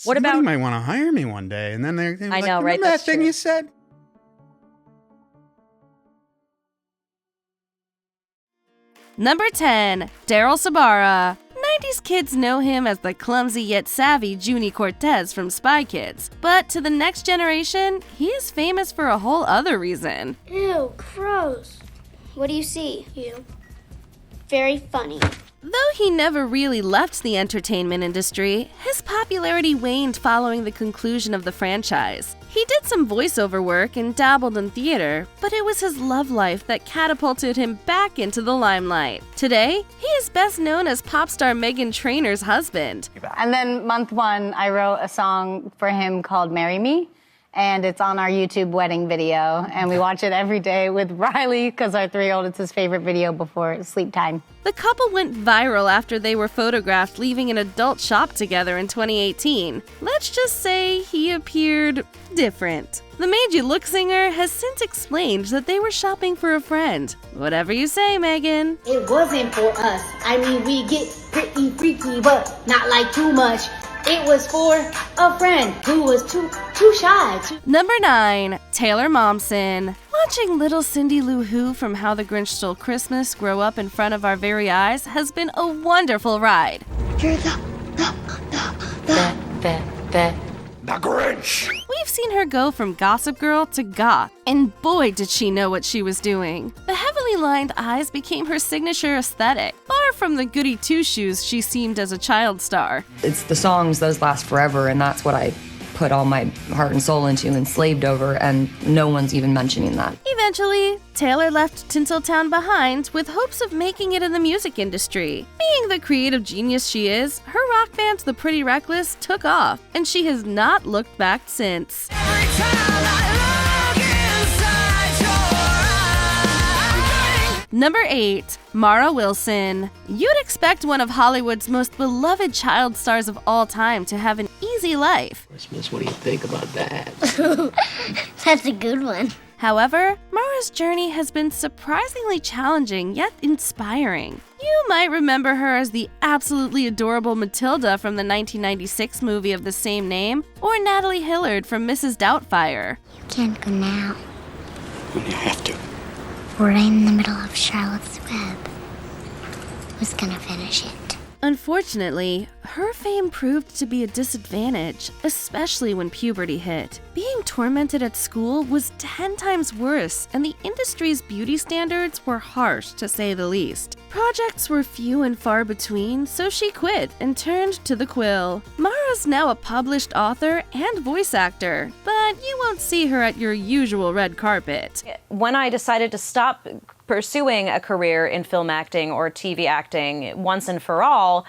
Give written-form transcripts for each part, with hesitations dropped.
Somebody about... might want to hire me one day. And then they're I like, know, right? remember that That's thing true. you said? Number 10. Daryl Sabara. 90s kids know him as the clumsy yet savvy Junie Cortez from Spy Kids. But to the next generation, he is famous for a whole other reason. Ew, gross. What do you see? You. Very funny. Though he never really left the entertainment industry, his popularity waned following the conclusion of the franchise. He did some voiceover work and dabbled in theater, but it was his love life that catapulted him back into the limelight. Today, he is best known as pop star Meghan Trainor's husband. And then month 1, I wrote a song for him called Marry Me. And it's on our YouTube wedding video. And we watch it every day with Riley because our 3-year-old, it's his favorite video before sleep time. The couple went viral after they were photographed leaving an adult shop together in 2018. Let's just say he appeared different. The Made You Look singer has since explained that they were shopping for a friend. Whatever you say, Megan. It wasn't for us. I mean, we get pretty freaky, but not like too much. It was for a friend who was too shy. Number 9. Taylor Momsen. Watching little Cindy Lou Who from How the Grinch Stole Christmas grow up in front of our very eyes has been a wonderful ride. You're the Grinch! We've seen her go from gossip girl to goth, and boy did she know what she was doing. The heavily lined eyes became her signature aesthetic, far from the goody two-shoes she seemed as a child star. It's the songs, those last forever, and that's what I put all my heart and soul into and slaved over, and no one's even mentioning that. Eventually, Taylor left Tinseltown behind with hopes of making it in the music industry. Being the creative genius she is, her rock band The Pretty Reckless took off, and she has not looked back since. Number 8. Mara Wilson. You'd expect one of Hollywood's most beloved child stars of all time to have an easy life. Christmas, what do you think about that? That's a good one. However, Mara's journey has been surprisingly challenging yet inspiring. You might remember her as the absolutely adorable Matilda from the 1996 movie of the same name, or Natalie Hillard from Mrs. Doubtfire. You can't go now. When you have to. We're right in the middle of Charlotte's Web. Who's gonna finish it? Unfortunately, her fame proved to be a disadvantage, especially when puberty hit. Being tormented at school was 10 times worse, and the industry's beauty standards were harsh, to say the least. Projects were few and far between, so she quit and turned to the quill. Mara's now a published author and voice actor, but you won't see her at your usual red carpet. When I decided to stop pursuing a career in film acting or TV acting once and for all,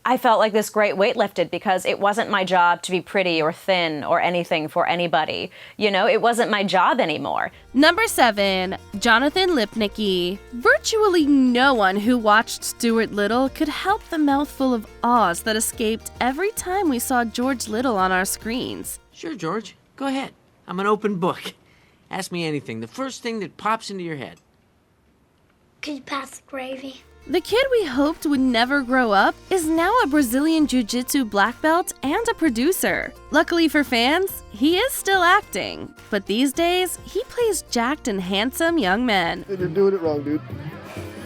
I felt like this great weight lifted because it wasn't my job to be pretty or thin or anything for anybody. You know, it wasn't my job anymore. Number 7. Jonathan Lipnicki. Virtually no one who watched Stuart Little could help the mouthful of ahs that escaped every time we saw George Little on our screens. Sure, George. Go ahead. I'm an open book. Ask me anything. The first thing that pops into your head. Could you pass the gravy? The kid we hoped would never grow up is now a Brazilian Jiu-Jitsu black belt and a producer. Luckily for fans, he is still acting, but these days, he plays jacked and handsome young men. You're doing it wrong, dude.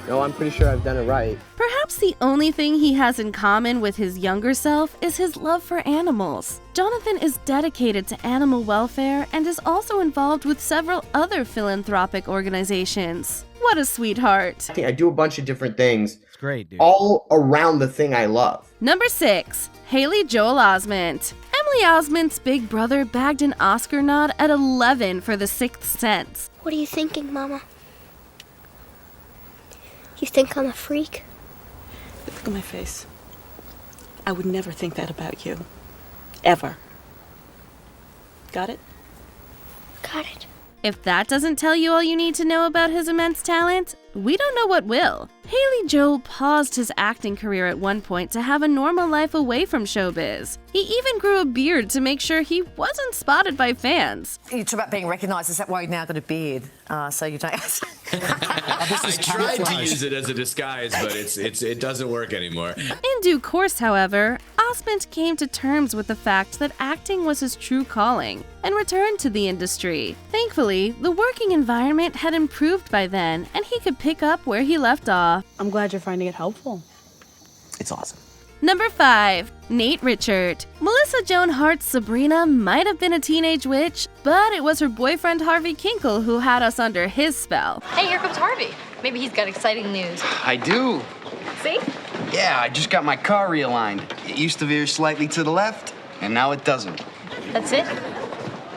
No, I'm pretty sure I've done it right. Perhaps the only thing he has in common with his younger self is his love for animals. Jonathan is dedicated to animal welfare and is also involved with several other philanthropic organizations. What a sweetheart. I do a bunch of different things. It's great, dude. All around the thing I love. Number 6. Haley Joel Osment. Emily Osment's big brother bagged an Oscar nod at 11 for The Sixth Sense. What are you thinking, Mama? You think I'm a freak? Look at my face. I would never think that about you. Ever. Got it? Got it. If that doesn't tell you all you need to know about his immense talent, we don't know what will. Haley Joel paused his acting career at one point to have a normal life away from showbiz. He even grew a beard to make sure he wasn't spotted by fans. You talk about being recognised. Is that why you now got a beard? So you don't. I tried to use it as a disguise, but it doesn't work anymore. In due course, however, Osment came to terms with the fact that acting was his true calling and returned to the industry. Thankfully, the working environment had improved by then, and he could pick up where he left off. I'm glad you're finding it helpful. It's awesome. Number 5. Nate Richert. Melissa Joan Hart's Sabrina might have been a teenage witch, but it was her boyfriend Harvey Kinkle who had us under his spell. Hey, here comes Harvey. Maybe he's got exciting news. I do. See? Yeah, I just got my car realigned. It used to veer slightly to the left, and now it doesn't. That's it?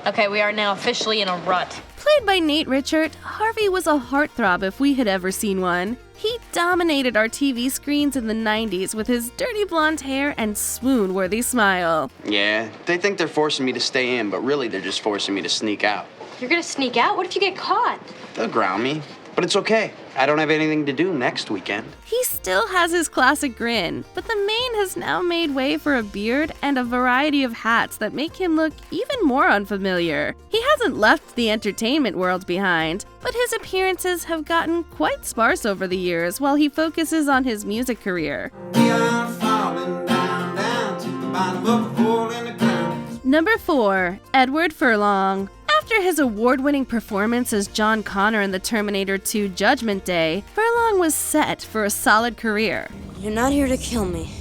Okay, we are now officially in a rut. Played by Nate Richert, Harvey was a heartthrob if we had ever seen one. He dominated our TV screens in the 90s with his dirty blonde hair and swoon-worthy smile. Yeah, they think they're forcing me to stay in, but really they're just forcing me to sneak out. You're gonna sneak out? What if you get caught? They'll ground me, but it's okay. I don't have anything to do next weekend. He still has his classic grin, but the mane has now made way for a beard and a variety of hats that make him look even more unfamiliar. He hasn't left the entertainment world behind, but his appearances have gotten quite sparse over the years while he focuses on his music career. We are falling down to the bottom of a hole in the ground. Number 4. Edward Furlong. After his award-winning performance as John Connor in the Terminator 2 Judgment Day, Furlong was set for a solid career. You're not here to kill me.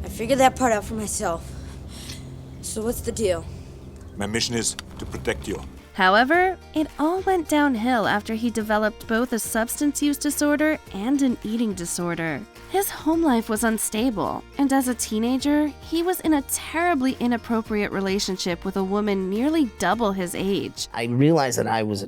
I figured that part out for myself. So what's the deal? My mission is to protect you. However, it all went downhill after he developed both a substance use disorder and an eating disorder. His home life was unstable, and as a teenager, he was in a terribly inappropriate relationship with a woman nearly double his age. I realized that I was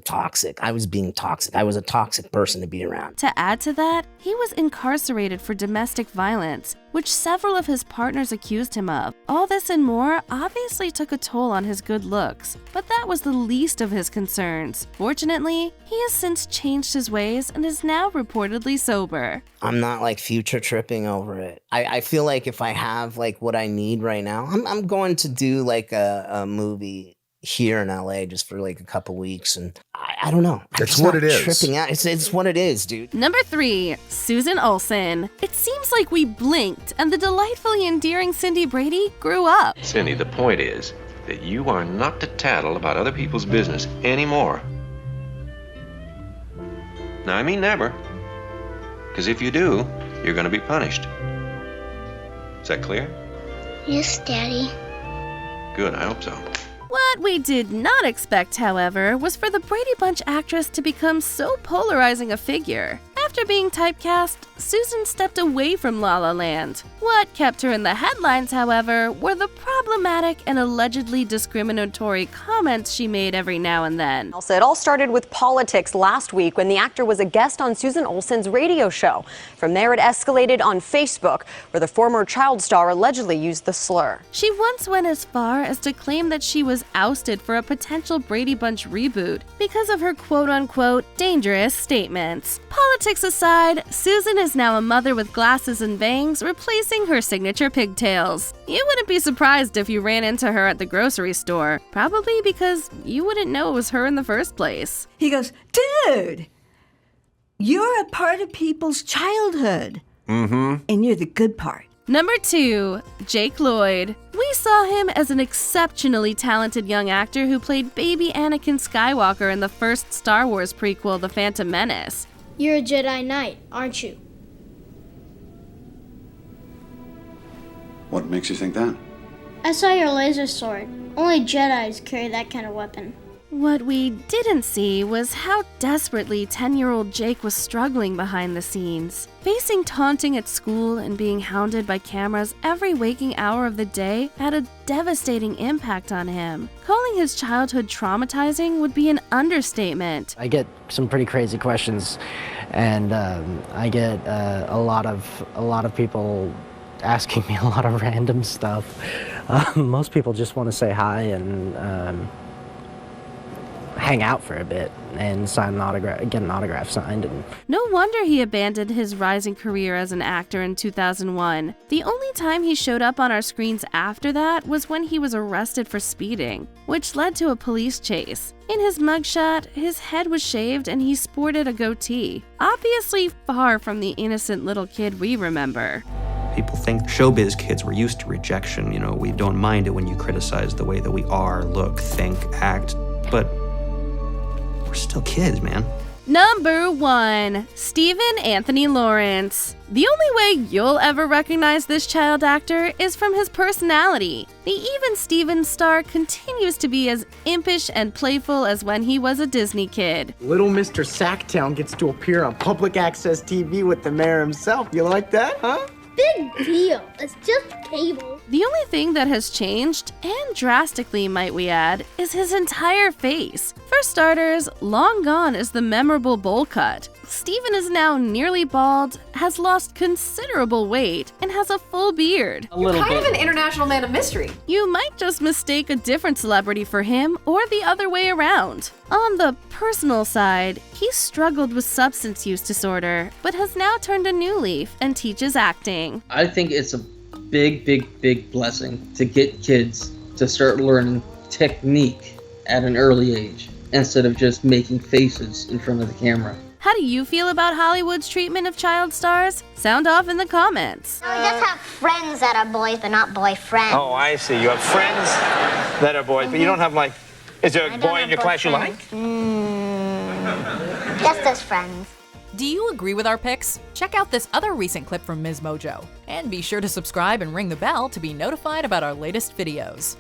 I was being toxic. I was a toxic person to be around. To add to that, he was incarcerated for domestic violence, which several of his partners accused him of. All this and more obviously took a toll on his good looks, but that was the least of his concerns. Fortunately, he has since changed his ways and is now reportedly sober. I'm not like future tripping over it. I feel like if I have like what I need right now, I'm going to do like a movie here in LA just for like a couple weeks, and I don't know. It's what it is. Tripping out. It's what it is, dude. Number 3, Susan Olsen. It seems like we blinked and the delightfully endearing Cindy Brady grew up. Cindy, the point is that you are not to tattle about other people's business anymore. Now, I mean never. Because if you do, you're going to be punished. Is that clear? Yes, Daddy. Good, I hope so. What we did not expect, however, was for the Brady Bunch actress to become so polarizing a figure. After being typecast, Susan stepped away from La La Land. What kept her in the headlines, however, were the problematic and allegedly discriminatory comments she made every now and then. It all started with politics last week when the actor was a guest on Susan Olsen's radio show. From there, it escalated on Facebook, where the former child star allegedly used the slur. She once went as far as to claim that she was ousted for a potential Brady Bunch reboot because of her quote-unquote dangerous statements. Politics aside, Susan is now a mother with glasses and bangs, replacing her signature pigtails. You wouldn't be surprised if you ran into her at the grocery store, probably because you wouldn't know it was her in the first place. He goes, dude, you're a part of people's childhood. Mm-hmm. And you're the good part. Number 2, Jake Lloyd. We saw him as an exceptionally talented young actor who played baby Anakin Skywalker in the first Star Wars prequel, The Phantom Menace. You're a Jedi Knight, aren't you? What makes you think that? I saw your laser sword. Only Jedis carry that kind of weapon. What we didn't see was how desperately 10-year-old Jake was struggling behind the scenes. Facing taunting at school and being hounded by cameras every waking hour of the day had a devastating impact on him. Calling his childhood traumatizing would be an understatement. I get some pretty crazy questions, and I get a lot of people asking me a lot of random stuff. Most people just want to say hi and hang out for a bit and get an autograph signed. And No wonder he abandoned his rising career as an actor in 2001. The only time he showed up on our screens after that was when he was arrested for speeding, which led to a police chase. In his mugshot, his head was shaved and he sported a goatee, obviously far from the innocent little kid we remember. People think showbiz kids were used to rejection. You know, we don't mind it when you criticize the way that we are, look, think, act, but we're still kids, man. Number 1. Stephen Anthony Lawrence. The only way you'll ever recognize this child actor is from his personality. The Even Stevens star continues to be as impish and playful as when he was a Disney kid. Little Mr. Sacktown gets to appear on public access TV with the mayor himself. You like that, huh? Big deal. It's just cable. The only thing that has changed, and drastically might we add, is his entire face. For starters, long gone is the memorable bowl cut. Stephen is now nearly bald, has lost considerable weight, and has a full beard. You're kind of an international man of mystery. You might just mistake a different celebrity for him, or the other way around. On the personal side, he struggled with substance use disorder, but has now turned a new leaf and teaches acting. I think it's a big blessing to get kids to start learning technique at an early age instead of just making faces in front of the camera. How do you feel about Hollywood's treatment of child stars? Sound off in the comments. No, we just have friends that are boys, but not boyfriends. Oh, I see. You have friends that are boys, but you don't have, like, is there a boy in your class you like? Just as friends. Do you agree with our picks? Check out this other recent clip from Ms. Mojo. And be sure to subscribe and ring the bell to be notified about our latest videos.